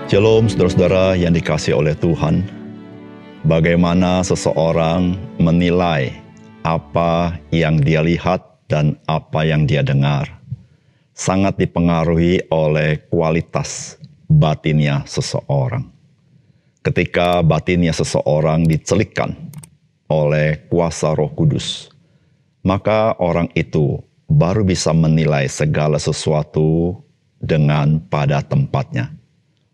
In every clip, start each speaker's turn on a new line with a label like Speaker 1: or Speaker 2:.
Speaker 1: Shalom saudara-saudara yang dikasihi oleh Tuhan. Bagaimana seseorang menilai apa yang dia lihat dan apa yang dia dengar sangat dipengaruhi oleh kualitas batinnya seseorang. Ketika batinnya seseorang dicelikkan oleh kuasa Roh Kudus, maka orang itu baru bisa menilai segala sesuatu dengan pada tempatnya.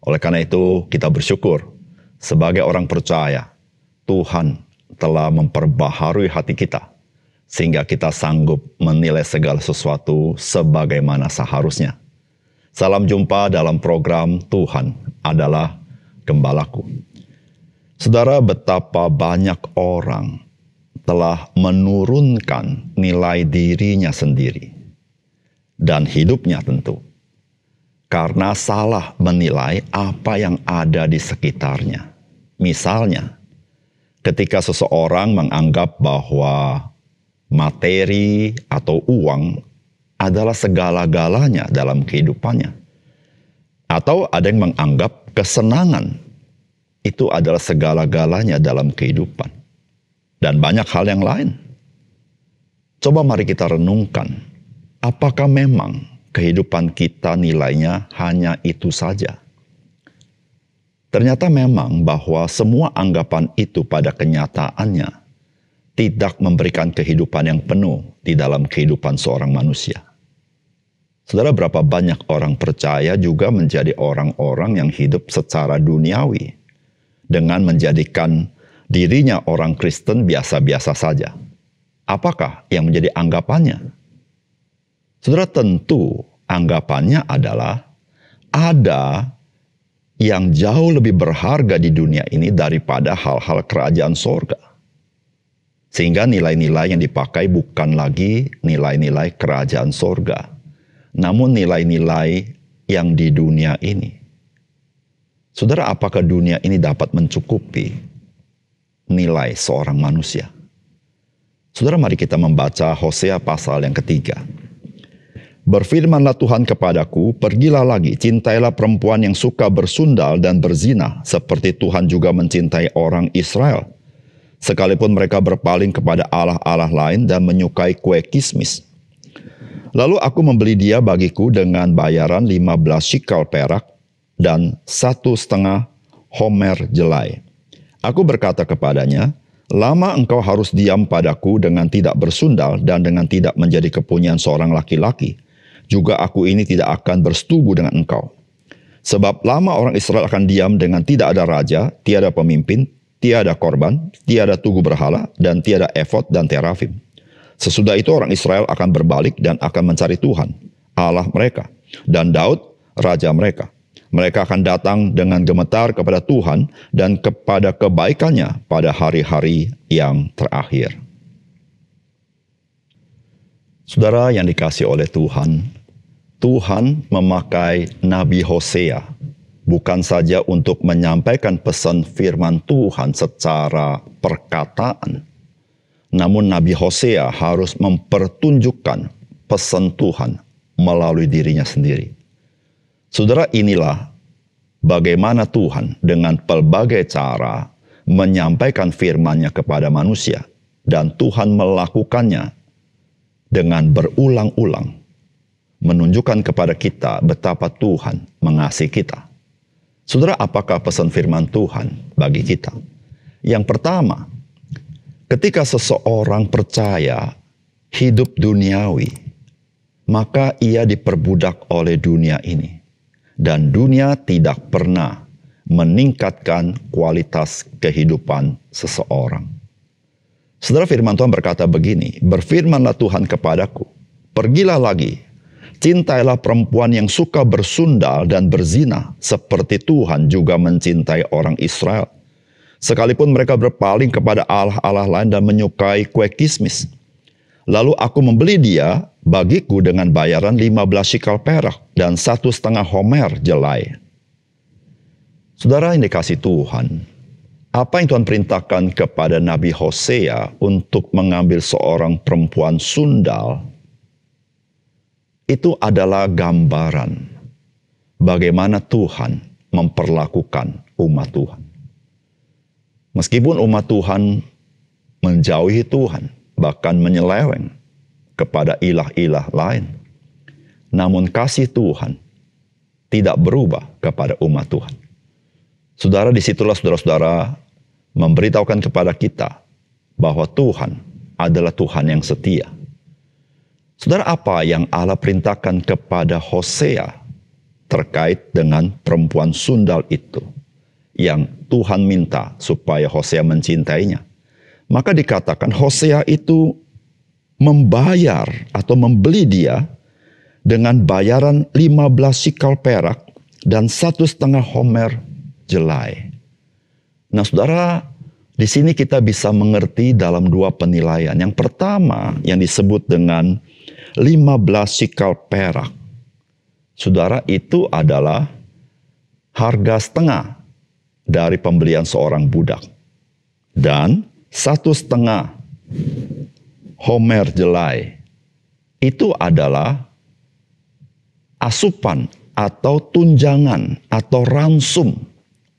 Speaker 1: Oleh karena itu, kita bersyukur sebagai orang percaya, Tuhan telah memperbaharui hati kita, sehingga kita sanggup menilai segala sesuatu sebagaimana seharusnya. Salam jumpa dalam program Tuhan adalah Gembalaku. Saudara, betapa banyak orang telah menurunkan nilai dirinya sendiri dan hidupnya tentu, karena salah menilai apa yang ada di sekitarnya. Misalnya, ketika seseorang menganggap bahwa materi atau uang adalah segala-galanya dalam kehidupannya. Atau ada yang menganggap kesenangan itu adalah segala-galanya dalam kehidupan. Dan banyak hal yang lain. Coba mari kita renungkan, apakah memang kehidupan kita nilainya hanya itu saja? Ternyata memang bahwa semua anggapan itu pada kenyataannya tidak memberikan kehidupan yang penuh di dalam kehidupan seorang manusia. Saudara, berapa banyak orang percaya juga menjadi orang-orang yang hidup secara duniawi dengan menjadikan dirinya orang Kristen biasa-biasa saja. Apakah yang menjadi anggapannya? Saudara, tentu anggapannya adalah ada yang jauh lebih berharga di dunia ini daripada hal-hal kerajaan sorga. Sehingga nilai-nilai yang dipakai bukan lagi nilai-nilai kerajaan sorga, namun nilai-nilai yang di dunia ini. Saudara, apakah dunia ini dapat mencukupi nilai seorang manusia? Saudara, mari kita membaca Hosea pasal yang ketiga. Berfirmanlah Tuhan kepadaku, pergilah lagi, cintailah perempuan yang suka bersundal dan berzina, seperti Tuhan juga mencintai orang Israel. Sekalipun mereka berpaling kepada allah-allah lain dan menyukai kue kismis. Lalu aku membeli dia bagiku dengan bayaran 15 shikal perak dan 1,5 homer jelai. Aku berkata kepadanya, lama engkau harus diam padaku dengan tidak bersundal dan dengan tidak menjadi kepunyaan seorang laki-laki. Juga aku ini tidak akan bersetubuh dengan engkau. Sebab lama orang Israel akan diam dengan tidak ada raja, tiada pemimpin, tiada korban, tiada tugu berhala, dan tiada efod dan terafim. Sesudah itu orang Israel akan berbalik dan akan mencari Tuhan, Allah mereka, dan Daud, raja mereka. Mereka akan datang dengan gemetar kepada Tuhan dan kepada kebaikannya pada hari-hari yang terakhir. Saudara yang dikasihi oleh Tuhan, Tuhan memakai Nabi Hosea bukan saja untuk menyampaikan pesan firman Tuhan secara perkataan, namun Nabi Hosea harus mempertunjukkan pesan Tuhan melalui dirinya sendiri. Saudara, inilah bagaimana Tuhan dengan pelbagai cara menyampaikan firman-Nya kepada manusia, dan Tuhan melakukannya dengan berulang-ulang, menunjukkan kepada kita betapa Tuhan mengasihi kita. Saudara, apakah pesan firman Tuhan bagi kita? Yang pertama, ketika seseorang percaya hidup duniawi, maka ia diperbudak oleh dunia ini. Dan dunia tidak pernah meningkatkan kualitas kehidupan seseorang. Saudara, firman Tuhan berkata begini, berfirmanlah Tuhan kepadaku, pergilah lagi, cintailah perempuan yang suka bersundal dan berzina, seperti Tuhan juga mencintai orang Israel. Sekalipun mereka berpaling kepada allah-allah lain dan menyukai kue kismis. Lalu aku membeli dia bagiku dengan bayaran 15 shikal perak dan 1,5 homer jelai. Saudara yang dikasihi Tuhan, apa yang Tuhan perintahkan kepada Nabi Hosea untuk mengambil seorang perempuan sundal, itu adalah gambaran bagaimana Tuhan memperlakukan umat Tuhan. Meskipun umat Tuhan menjauhi Tuhan, bahkan menyeleweng kepada ilah-ilah lain, namun kasih Tuhan tidak berubah kepada umat Tuhan. Saudara, disitulah saudara-saudara memberitahukan kepada kita bahwa Tuhan adalah Tuhan yang setia. Saudara, apa yang Allah perintahkan kepada Hosea terkait dengan perempuan sundal itu, yang Tuhan minta supaya Hosea mencintainya? Maka dikatakan Hosea itu membayar atau membeli dia dengan bayaran 15 sikal perak dan 1,5 homer jelai. Nah, saudara, di sini kita bisa mengerti dalam dua penilaian. Yang pertama yang disebut dengan 15 sikal perak. Saudara, itu adalah harga setengah dari pembelian seorang budak. Dan 1,5 homer jelai itu adalah asupan atau tunjangan atau ransum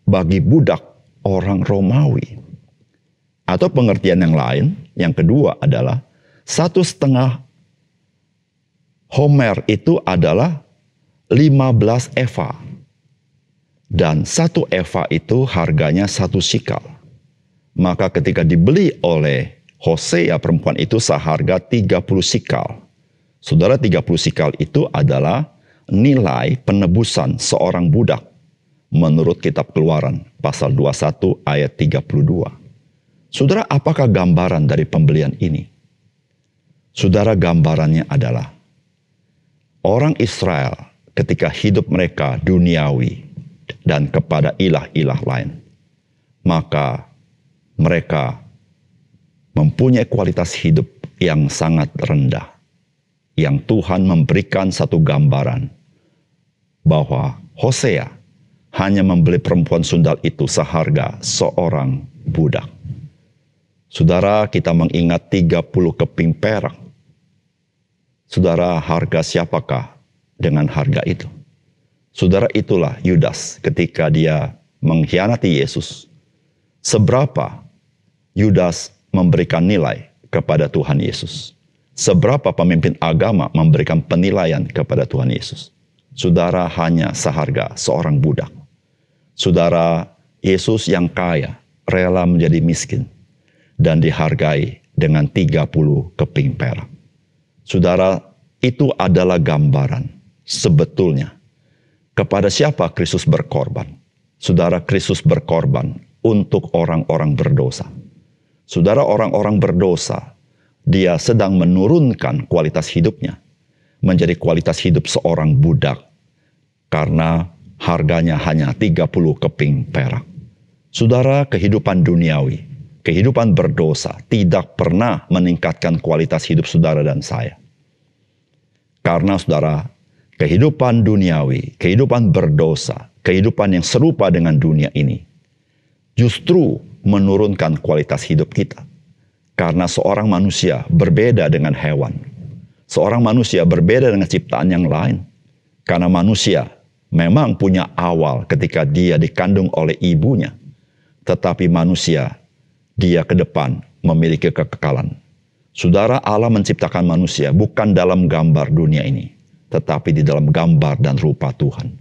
Speaker 1: bagi budak orang Romawi. Atau pengertian yang lain, yang kedua adalah 1,5 homer itu adalah 15 eva. Dan 1 eva itu harganya 1 sikal. Maka ketika dibeli oleh Hosea, perempuan itu seharga 30 sikal. Saudara, 30 sikal itu adalah nilai penebusan seorang budak menurut kitab Keluaran pasal 21 ayat 32. Saudara, apakah gambaran dari pembelian ini? Saudara, gambarannya adalah orang Israel ketika hidup mereka duniawi dan kepada ilah-ilah lain, maka mereka mempunyai kualitas hidup yang sangat rendah, yang Tuhan memberikan satu gambaran bahwa Hosea hanya membeli perempuan sundal itu seharga seorang budak. Saudara, kita mengingat 30 keping perak. Saudara, harga siapakah dengan harga itu? Saudara, itulah Yudas ketika dia mengkhianati Yesus. Seberapa Yudas memberikan nilai kepada Tuhan Yesus? Seberapa pemimpin agama memberikan penilaian kepada Tuhan Yesus? Saudara, hanya seharga seorang budak. Saudara, Yesus yang kaya rela menjadi miskin dan dihargai dengan 30 keping perak. Saudara, itu adalah gambaran sebetulnya kepada siapa Kristus berkorban. Saudara, Kristus berkorban untuk orang-orang berdosa. Saudara, orang-orang berdosa, dia sedang menurunkan kualitas hidupnya menjadi kualitas hidup seorang budak karena harganya hanya 30 keping perak. Saudara, kehidupan duniawi, kehidupan berdosa tidak pernah meningkatkan kualitas hidup saudara dan saya. Karena saudara, kehidupan duniawi, kehidupan berdosa, kehidupan yang serupa dengan dunia ini, justru menurunkan kualitas hidup kita. Karena seorang manusia berbeda dengan hewan. Seorang manusia berbeda dengan ciptaan yang lain. Karena manusia memang punya awal ketika dia dikandung oleh ibunya. Tetapi manusia, dia ke depan memiliki kekekalan. Saudara, Allah menciptakan manusia bukan dalam gambar dunia ini, tetapi di dalam gambar dan rupa Tuhan.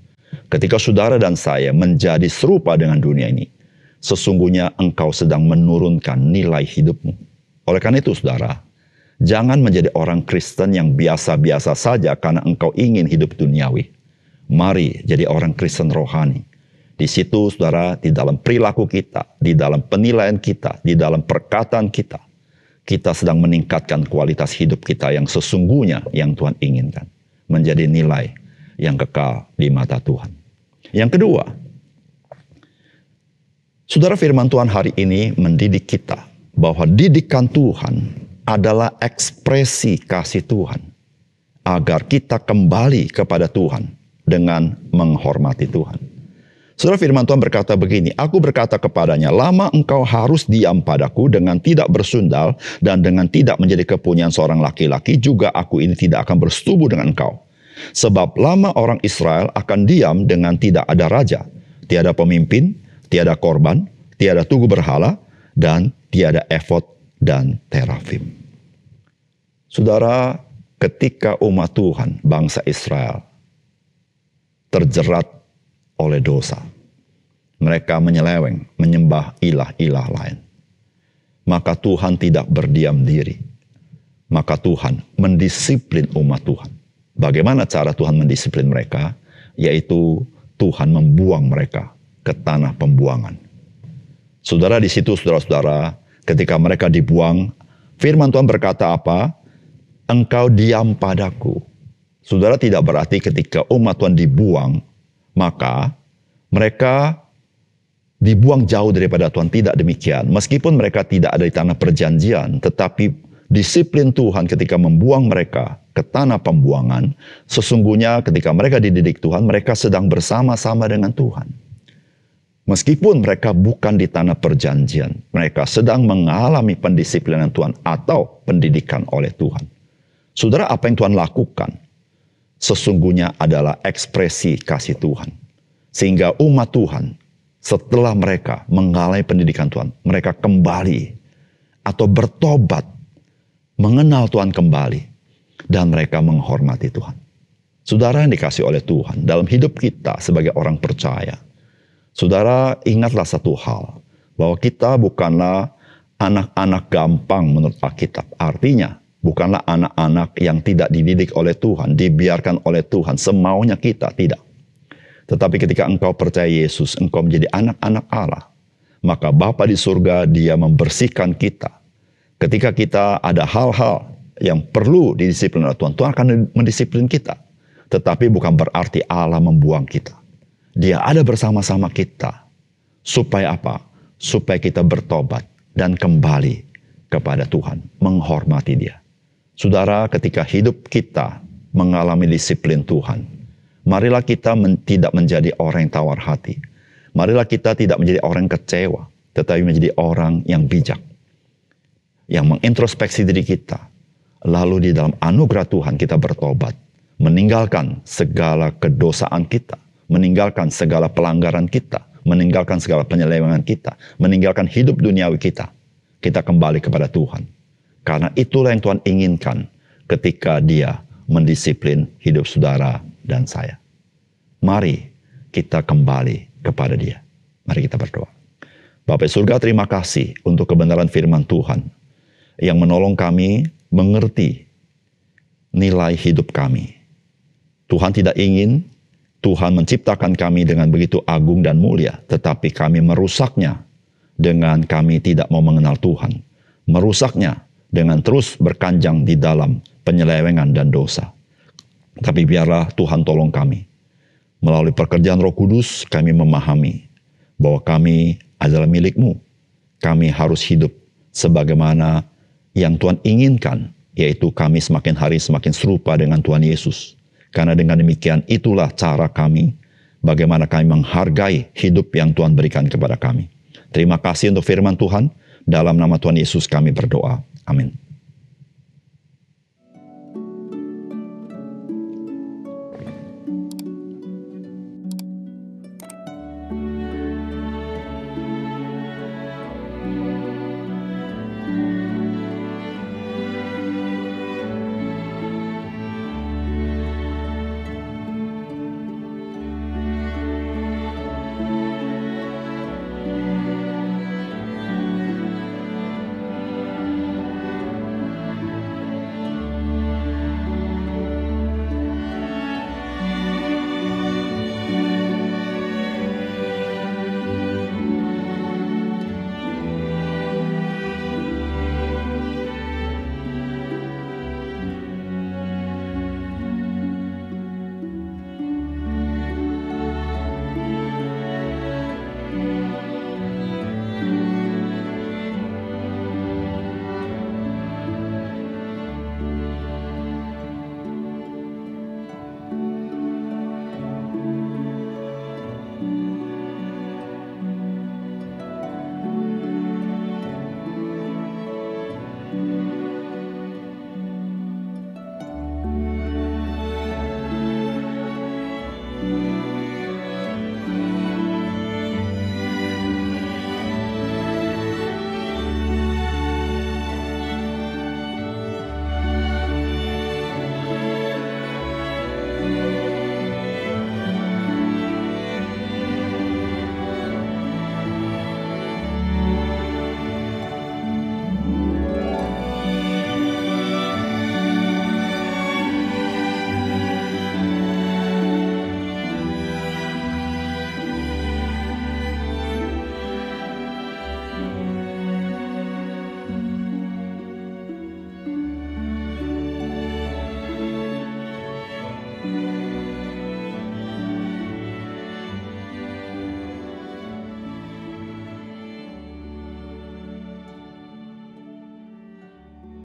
Speaker 1: Ketika saudara dan saya menjadi serupa dengan dunia ini, sesungguhnya engkau sedang menurunkan nilai hidupmu. Oleh karena itu, saudara, jangan menjadi orang Kristen yang biasa-biasa saja karena engkau ingin hidup duniawi. Mari jadi orang Kristen rohani. Di situ, saudara, di dalam perilaku kita, di dalam penilaian kita, di dalam perkataan kita, kita sedang meningkatkan kualitas hidup kita yang sesungguhnya yang Tuhan inginkan. Menjadi nilai yang kekal di mata Tuhan. Yang kedua, saudara, firman Tuhan hari ini mendidik kita bahwa didikan Tuhan adalah ekspresi kasih Tuhan agar kita kembali kepada Tuhan dengan menghormati Tuhan. Saudara, firman Tuhan berkata begini, "Aku berkata kepadanya, lama engkau harus diam padaku dengan tidak bersundal dan dengan tidak menjadi kepunyaan seorang laki-laki, juga aku ini tidak akan bersetubuh dengan engkau. Sebab lama orang Israel akan diam dengan tidak ada raja, tiada pemimpin, tiada korban, tiada tugu berhala, dan tiada efod dan terafim. Saudara, ketika umat Tuhan, bangsa Israel, terjerat oleh dosa, mereka menyeleweng, menyembah ilah-ilah lain, maka Tuhan tidak berdiam diri. Maka Tuhan mendisiplin umat Tuhan. Bagaimana cara Tuhan mendisiplin mereka? Yaitu Tuhan membuang mereka ke tanah pembuangan. Saudara, di situ saudara-saudara, ketika mereka dibuang, firman Tuhan berkata apa? Engkau diam padaku. Saudara, tidak berarti ketika umat Tuhan dibuang, maka mereka dibuang jauh daripada Tuhan. Tidak demikian. Meskipun mereka tidak ada di tanah perjanjian, tetapi disiplin Tuhan ketika membuang mereka ke tanah pembuangan, sesungguhnya ketika mereka dididik Tuhan, mereka sedang bersama-sama dengan Tuhan. Meskipun mereka bukan di tanah perjanjian, mereka sedang mengalami pendisiplinan Tuhan atau pendidikan oleh Tuhan. Saudara, apa yang Tuhan lakukan sesungguhnya adalah ekspresi kasih Tuhan. Sehingga umat Tuhan setelah mereka mengalami pendidikan Tuhan, mereka kembali atau bertobat, mengenal Tuhan kembali, dan mereka menghormati Tuhan. Saudara yang dikasih oleh Tuhan, dalam hidup kita sebagai orang percaya, saudara ingatlah satu hal, bahwa kita bukanlah anak-anak gampang menurut Alkitab. Artinya, bukanlah anak-anak yang tidak dididik oleh Tuhan, dibiarkan oleh Tuhan, semaunya kita, tidak. Tetapi ketika engkau percaya Yesus, engkau menjadi anak-anak Allah, maka Bapa di surga, Dia membersihkan kita. Ketika kita ada hal-hal yang perlu didisiplin oleh Tuhan, Tuhan akan mendisiplin kita. Tetapi bukan berarti Allah membuang kita. Dia ada bersama-sama kita. Supaya apa? Supaya kita bertobat dan kembali kepada Tuhan, menghormati Dia. Saudara, ketika hidup kita mengalami disiplin Tuhan, marilah kita tidak menjadi orang yang tawar hati. Marilah kita tidak menjadi orang yang kecewa, tetapi menjadi orang yang bijak, yang mengintrospeksi diri kita. Lalu di dalam anugerah Tuhan kita bertobat, meninggalkan segala kedosaan kita, meninggalkan segala pelanggaran kita, meninggalkan segala penyelewengan kita, meninggalkan hidup duniawi kita. Kita kembali kepada Tuhan. Karena itulah yang Tuhan inginkan ketika Dia mendisiplin hidup saudara dan saya. Mari kita kembali kepada Dia. Mari kita berdoa. Bapa surga, terima kasih untuk kebenaran firman Tuhan yang menolong kami mengerti nilai hidup kami. Tuhan tidak ingin Tuhan menciptakan kami dengan begitu agung dan mulia, tetapi kami merusaknya dengan kami tidak mau mengenal Tuhan. Merusaknya dengan terus berkanjang di dalam penyelewengan dan dosa. Tapi biarlah Tuhan tolong kami. Melalui pekerjaan Roh Kudus, kami memahami bahwa kami adalah milik-Mu. Kami harus hidup sebagaimana yang Tuhan inginkan, yaitu kami semakin hari semakin serupa dengan Tuhan Yesus. Karena dengan demikian itulah cara kami, bagaimana kami menghargai hidup yang Tuhan berikan kepada kami. Terima kasih untuk firman Tuhan. Dalam nama Tuhan Yesus kami berdoa. Amin.